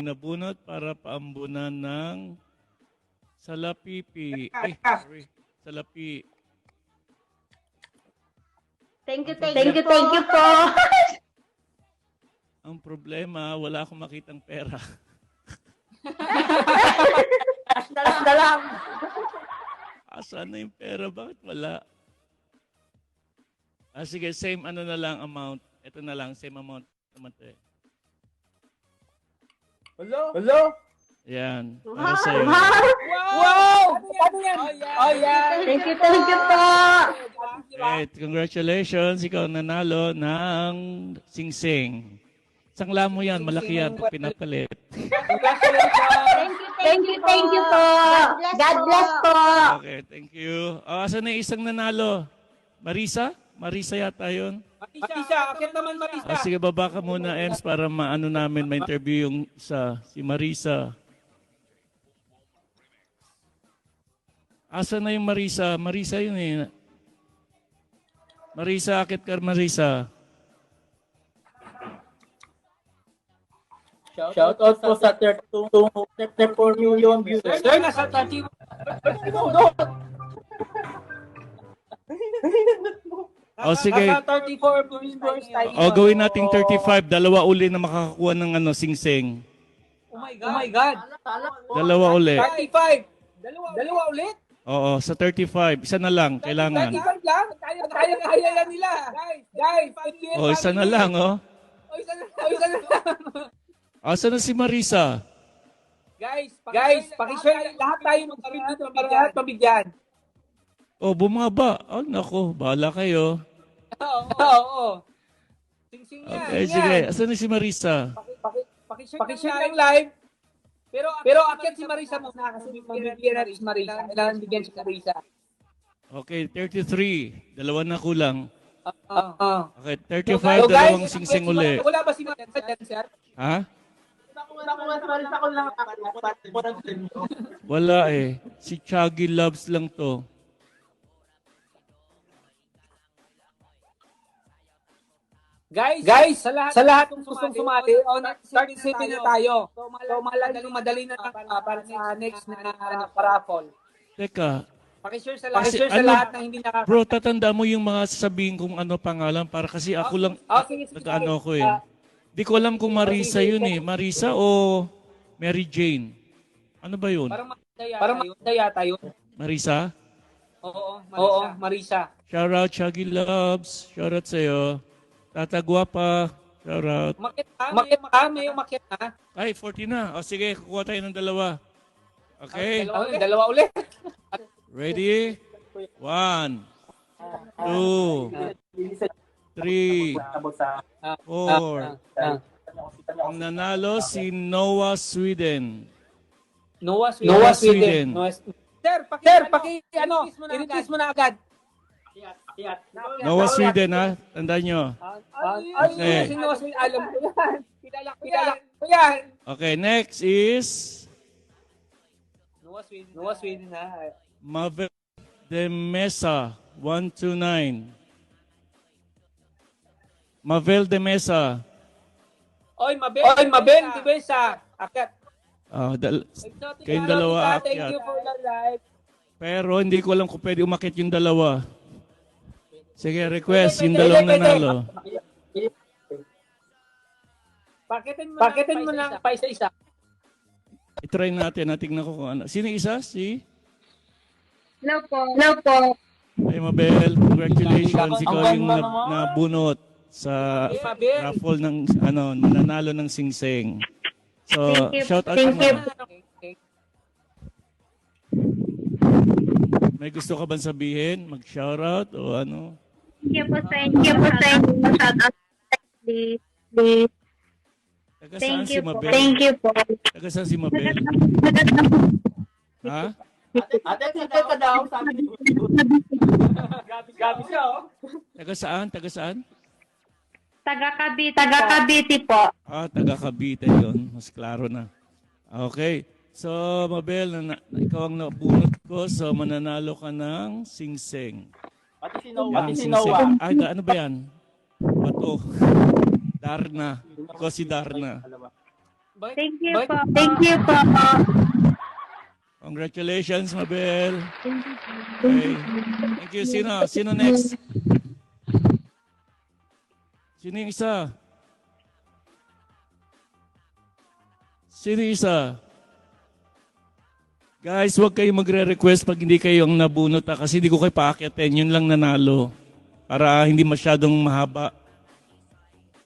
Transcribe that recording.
Nabunot para paambunan ng salapipi. Ay, sorry. Salapi. Thank you po. Ang problema, wala akong makitang pera. Dalam. Asan na yung pera? Bakit wala? Sige, same ano na lang amount. Ito na lang, same amount naman to eh. Hello? Yan, para sa'yo. Wow! Ano yan? Oh, yeah. Thank you po. Right, congratulations. Ikaw nanalo ng singsing. Isang lamo yan, malaki yan pag pinapalit. Thank you po. God bless po. Okay, thank you. Asan na yung isang nanalo? Marisa? Marisa yata yun. Marisa, akit naman Marisa. Sige, baba ka muna, Ems, para maano namin, ma-interview yung isa, si Marisa. Asan na yung Marisa? Marisa yun eh. Marisa, akit ka, Marisa. Shout out po sa 34 million viewers. Sir, nasa 30. Sige. Nasa 34 viewers tayo. Gawin nating 35. Dalawa uli na makakakuha ng singsing. Oh my God. Dalawa uli. 35. Dalawa ulit? Oo, sa 35. Isa na lang, kailangan. 35 lang? Kaya yan nila. Guys, Isa na lang, isa na lang. Asa na si Marisa? Guys, pakishare lahat tayo mag-share dito para mabigyan. Bumaba. Nako, bahala kayo. Oo. Sing-sing yan. Okay, sige. Asa na si Marisa? Pakishare ng live. Pero akyat si Marisa muna kasi mabibigyan natin si Marisa. Kailangan bigyan si Marisa. Okay, 33. Dalawa na kulang. Okay, So, 35, dalawang singsing uli. Wala ba si Marisa dyan, sir? Ha? Wala eh. Si Chaggy Loves lang to. Guys, sa lahat ng gustong sumali, start city na tayo. So, madali na para sa next na paraffol. Teka. Pakishare sa lahat ng hindi nakaka... Bro, tatanda mo yung mga sasabihin kung ano pangalan para kasi ako lang, nag-ano ko eh. Di ko alam kung Marisa yun eh. Marisa o Mary Jane? Ano ba yun? Parang yata yun. Marisa? Oo, Marisa. Shout out, Chaggy Loves. Shout out sa'yo. Tata Guapa. Shout out. May umakyat na. Ay, 40 na. Sige, kukuha tayo ng dalawa. Okay? Dalawa ulit. Ready? 1, 2, 3, 4. Ang nanalo si Noah Sweden. Noah Sweden. Sir, i-release mo na agad. Noah Sweden, ha? Tandaan nyo. Okay. Si Noah Sweden, alam ko yan. Kilala ko yan. Okay, next is Noah Sweden, ha? Mavel de Mesa, 129. Mavel de Mesa. Oy, Mabel, di ba sa akyat? Kayong dalawa Thank akyat. you for the live. Pero hindi ko alam kung pwede umakit yung dalawa. Sige, request yung dalawang nanalo. Pakitin mo na pa isa-isa. I-try natin. Natignan ko kung ano. Sino isa? Si? Hello po. Ay, Mabel. Congratulations. Ikaw yung nabunot sa raffle ng mananalo ng singsing. So, shout out mo. May gusto ka bang sabihin? Mag-shout out o ano? Thank you po sa inyo. Shout out. Please. Taga saan si Mabel? Thank you po. Taga saan si Mabel? Ha? Ate, ka daw, sabi ni Gabi siya, oh. Taga saan? Taga saan? Taga Cavite po. Taga Cavite yun. Mas klaro na. Okay. So, Mabel, ikaw ang nabunot ko. So, mananalo ka ng singsing. Pati si Noah. Ano ba yan? Bato. Darna. Ikaw si Darna. Thank you po. Thank you po. Congratulations, Mabel. Okay. Thank you. Sino next? Sino yung isa? Sino yung isa? Guys, huwag kayo magre-request pag hindi kayo ang nabunot kasi hindi ko kayo paakyatin. Yun lang nanalo. Para hindi masyadong mahaba.